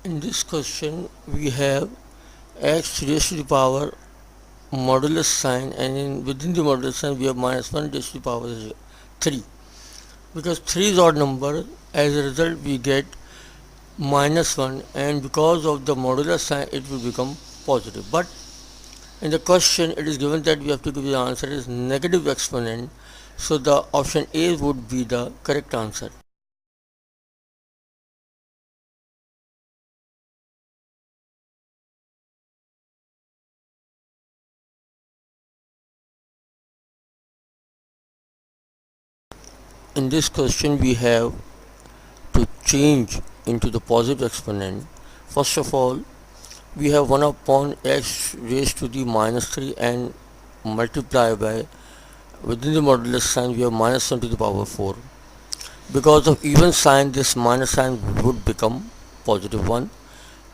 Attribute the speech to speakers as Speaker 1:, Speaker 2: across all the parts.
Speaker 1: In this question, we have x raised to the power modulus sign, and within the modulus sign we have minus 1 raised to the power 3. Because 3 is odd number, as a result we get minus 1, and because of the modulus sign it will become positive. But in the question it is given that we have to give the answer is negative exponent, so the option A would be the correct answer. In this question we have to change into the positive exponent. First of all, we have 1 upon x raised to the minus 3 and multiply by, within the modulus sign we have minus 1 to the power 4. Because of even sign, this minus sign would become positive 1,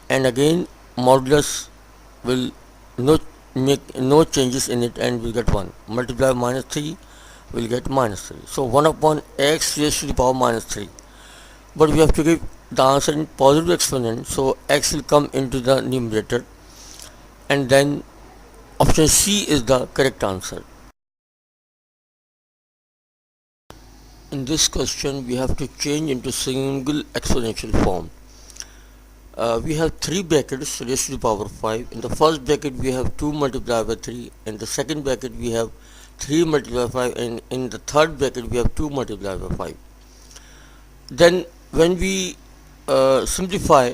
Speaker 1: and again modulus will not make no changes in it and will get 1. Multiply minus 3 will get minus 3. So 1 upon x raised to the power minus 3. But we have to give the answer in positive exponent, so x will come into the numerator, and then option C is the correct answer. In this question we have to change into single exponential form. We have 3 brackets raised to the power 5. In the first bracket we have 2 multiplied by 3, in the second bracket we have 3 multiplied by 5, and in the third bracket we have 2 multiplied by 5. Then when we simplify,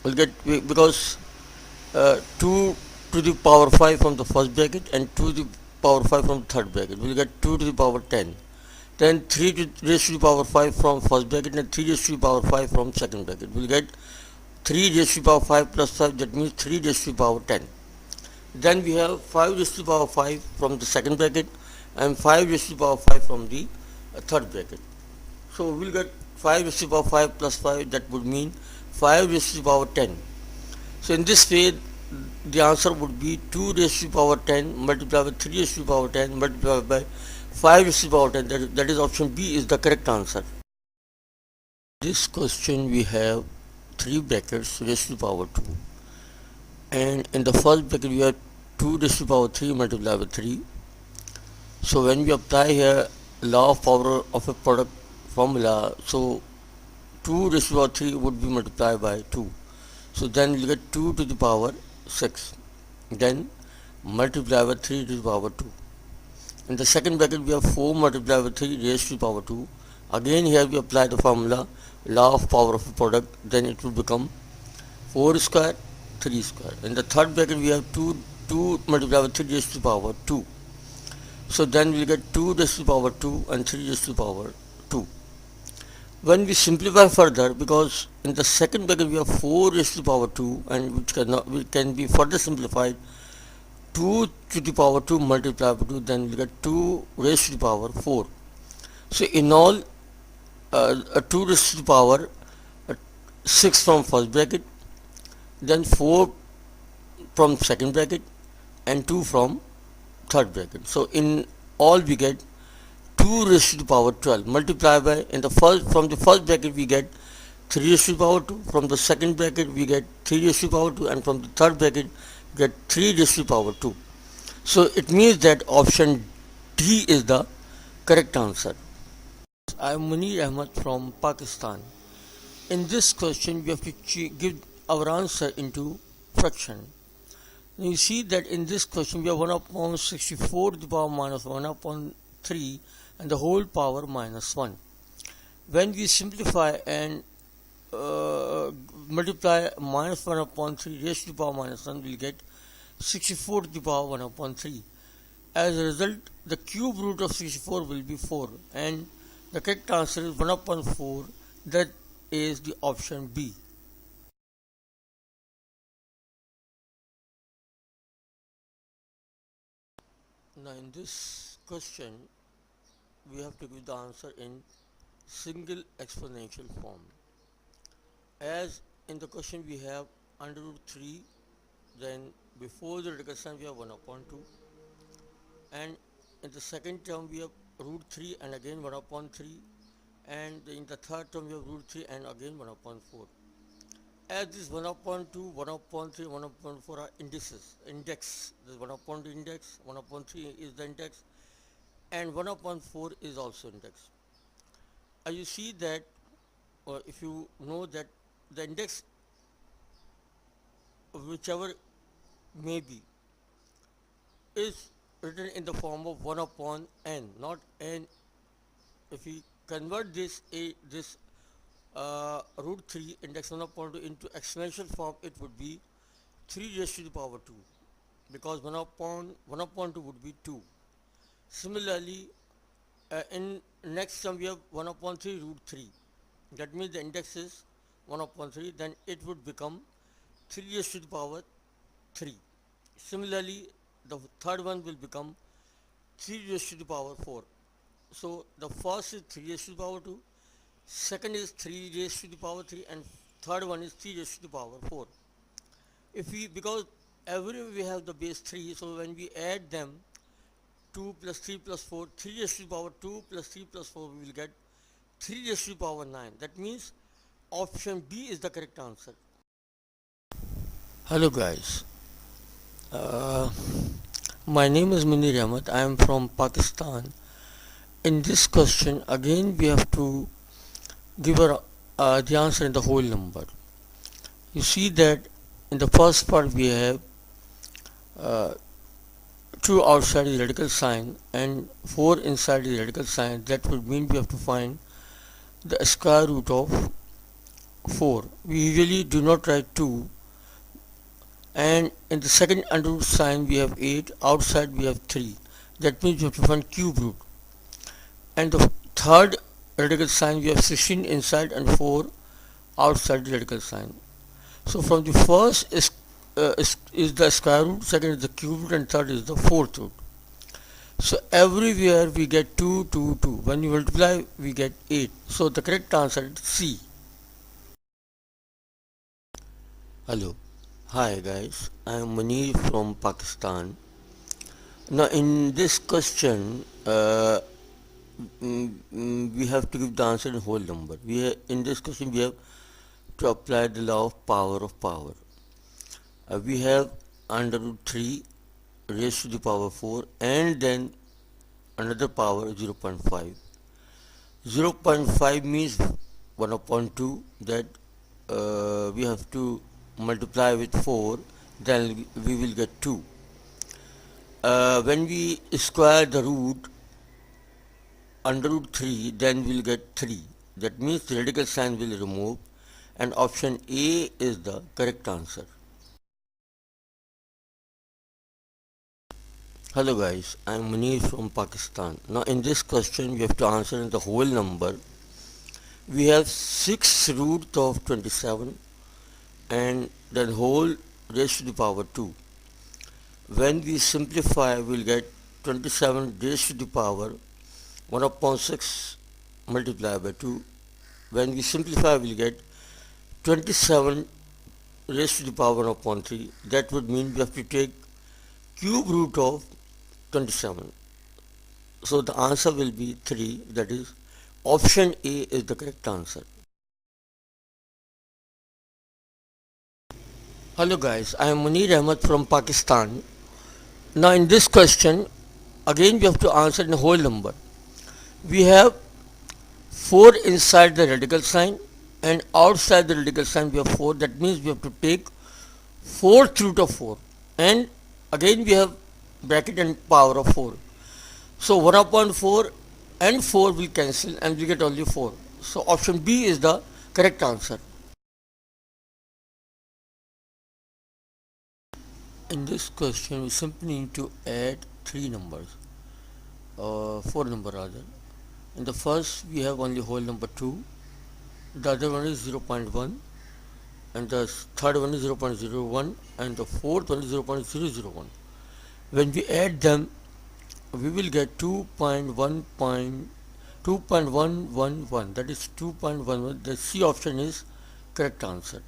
Speaker 1: we'll get, because 2 to the power 5 from the first bracket and 2 to the power 5 from the third bracket, we'll get 2 to the power 10. Then 3 raised to the power 5 from first bracket and 3 raised to the power 5 from second bracket, we'll get 3 raised to the power 5 plus 5, that means 3 raised to the power 10. Then we have 5 raised to the power 5 from the second bracket and 5 raised to the power 5 from the third bracket. So we'll get 5 raised to the power 5 plus 5, that would mean 5 raised to the power 10. So in this way the answer would be 2 raised to the power 10 multiplied by 3 raised to the power 10 multiplied by 5 raised to the power 10. That is option B is the correct answer. This question we have 3 brackets raised to the power 2, and in the first bracket we have 2 raised to the power 3 multiplied by 3. So when we apply here law of power of a product formula, so 2 raised to the power 3 would be multiplied by 2. So then we'll get 2 to the power 6. Then multiply by 3 to the power 2. In the second bracket we have 4 multiplied by 3 raised to the power 2. Again here we apply the formula law of power of a product, then it will become 4 square 3 square. In the third bracket we have 2 multiplied by 3 raised to the power 2. So then we'll get 2 raised to the power 2 and 3 raised to the power 2. When we simplify further, because in the second bracket we have 4 raised to the power 2, and which can be further simplified, 2 to the power 2 multiplied by 2, then we get 2 raised to the power 4. So in all, 2 raised to the power 6 from first bracket, then 4 from second bracket, and 2 from third bracket. So in all we get 2 raised to the power 12 multiplied by, in the first, from the first bracket we get 3 raised to the power 2, from the second bracket we get 3 raised to the power 2, and from the third bracket we get 3 raised to the power 2. So it means that option D is the correct answer. I am Munir Ahmad from Pakistan. In this question we have to give our answer into fraction. Now you see that in this question we have 1 upon 64 to the power minus 1 upon 3 and the whole power minus 1. When we simplify and multiply minus 1 upon 3 raised to the power minus 1, we will get 64 to the power 1 upon 3. As a result, the cube root of 64 will be 4, and the correct answer is 1 upon 4, that is the option B. Now in this question we have to give the answer in single exponential form. As in the question we have under root 3, then before the radical sign we have 1 upon 2, and in the second term we have root 3 and again 1 upon 3, and in the third term we have root 3 and again 1 upon 4. as this 1 upon 2, 1 upon 3, 1 upon 4 are index. This 1 upon 2 index, 1 upon 3 is the index, and 1 upon 4 is also index. You see that, if you know that the index, whichever may be, is written in the form of 1 upon n, not n. If we convert this root 3 index 1 upon 2 into exponential form, it would be 3 raised to the power 2, because 1 upon 2 would be 2. Similarly, in next term we have 1 upon 3 root 3. That means the index is 1 upon 3, then it would become 3 raised to the power 3. Similarly, the third one will become 3 raised to the power 4. So the first is 3 raised to the power 2, second is 3 raised to the power 3, and third one is 3 raised to the power 4. Because everywhere we have the base 3, so when we add them, 2 plus 3 plus 4, 3 raised to the power 2 plus 3 plus 4, we will get 3 raised to the power 9. That means option B is the correct answer. Hello guys, uh, my name is Munir. I am from Pakistan. In this question, again we have to give the answer in the whole number. You see that in the first part we have uh, 2 outside the radical sign and 4 inside the radical sign. That would mean we have to find the square root of 4. We usually do not write 2, and in the second under root sign we have 8, outside we have 3. That means we have to find cube root. And the third radical sign we have 16 inside and 4 outside the radical sign. So from the first is the square root, second is the cube root, and third is the fourth root. So everywhere we get 2, 2, 2. When you multiply we get 8. So the correct answer is C. Hello. Hi guys, I am Munir from Pakistan. Now in this question, we have to give the answer in whole number. In this question we have to apply the law of power. We have under root 3 raised to the power 4, and then another power 0.5. 0.5 means 1 upon 2, that we have to multiply with 4, then we will get 2. When we square the root under root 3, then we will get 3. That means the radical sign will remove, and option A is the correct answer. Hello guys, I am Munir from Pakistan. Now in this question we have to answer in the whole number. We have 6 root of 27 and then whole raised to the power 2. When we simplify, we will get 27 raised to the power 1 upon 6 multiplied by 2. When we simplify, we will get 27 raised to the power 1 upon 3. That would mean we have to take cube root of 27. So the answer will be 3, that is option A is the correct answer. Hello guys, I am Munir Ahmed from Pakistan. Now in this question, again we have to answer in a whole number. We have 4 inside the radical sign and outside the radical sign we have 4. That means we have to take 4th root of 4, and again we have bracket and power of 4. So 1 upon 4 and 4 will cancel and we get only 4. So option B is the correct answer. In this question we simply need to add 3 numbers, 4 number rather. In the first we have only whole number 2, the other one is 0.1, and the third one is 0.01, and the fourth one is 0.001. When we add them, we will get 2.111, that is 2.11. The C option is correct answer.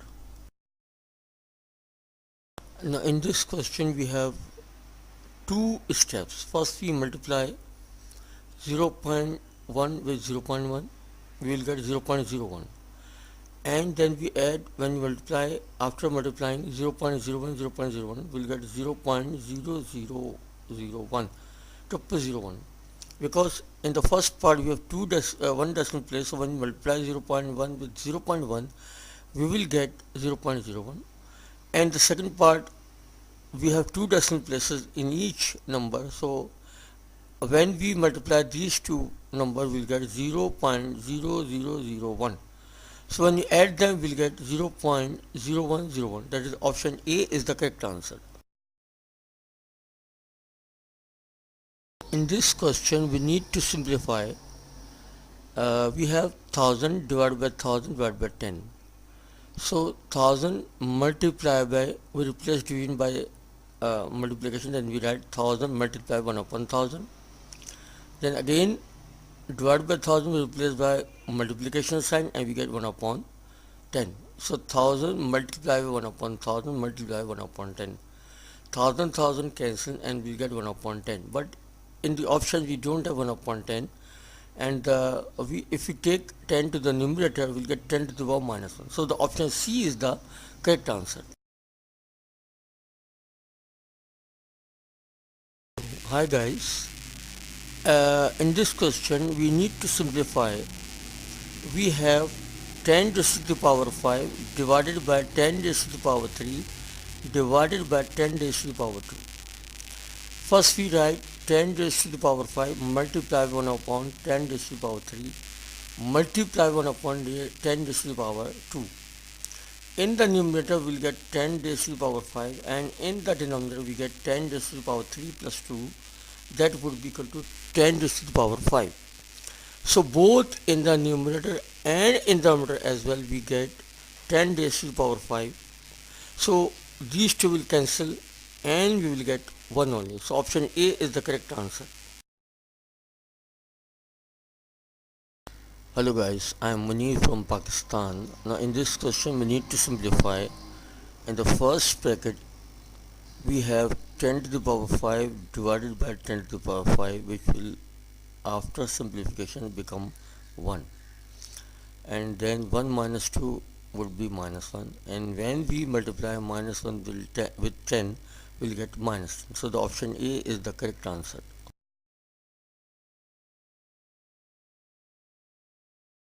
Speaker 1: Now in this question we have 2 steps. First we multiply 0.1 with 0.1, we will get 0.01. and then we add, when we multiply, after multiplying 0 0.01, 0 0.01, we'll get 0 0.0001, 0.01, because in the first part we have one decimal place, so when we multiply 0.1 with 0.1, we will get 0.01, and the second part we have two decimal places in each number, so when we multiply these two numbers we'll get 0.0001. So when you add them, we'll get 0.0101. That is, option A is the correct answer. In this question, we need to simplify. We have 1000 divided by 1000 divided by 10. So 1000 multiplied by, we replace division by multiplication, then we write 1000 multiplied 1 upon 1000. Then again divided by 1000 we replace by multiplication sign and we get 1 upon 10. So 1000 multiplied by 1 upon 1000 multiplied by 1 upon 10. 1000 cancel and we get 1 upon 10. But in the option we don't have 1 upon 10, and if we take 10 to the numerator we'll get 10 to the power minus 1. So the option C is the correct answer. Hi guys, in this question we need to simplify. We have 10 raised to the power 5 divided by 10 raised to the power 3 divided by 10 raised to the power 2. First we write 10 raised to the power 5 multiply 1 upon 10 raised to the power 3 multiply 1 upon 10 raised to the power 2. In the numerator we will get 10 raised to the power 5, and in the denominator we get 10 raised to the power 3 plus 2, that would be equal to 10 raised to the power 5. So both in the numerator and in the denominator as well we get 10 raised to the power 5. So these two will cancel and we will get 1 only. So option A is the correct answer. Hello guys, I am Munir from Pakistan. Now in this question we need to simplify. In the first bracket we have 10 to the power 5 divided by 10 to the power 5, which will after simplification become 1, and then 1 minus 2 would be minus 1, and when we multiply minus 1 with 10 we'll get minus 10. So the option A is the correct answer.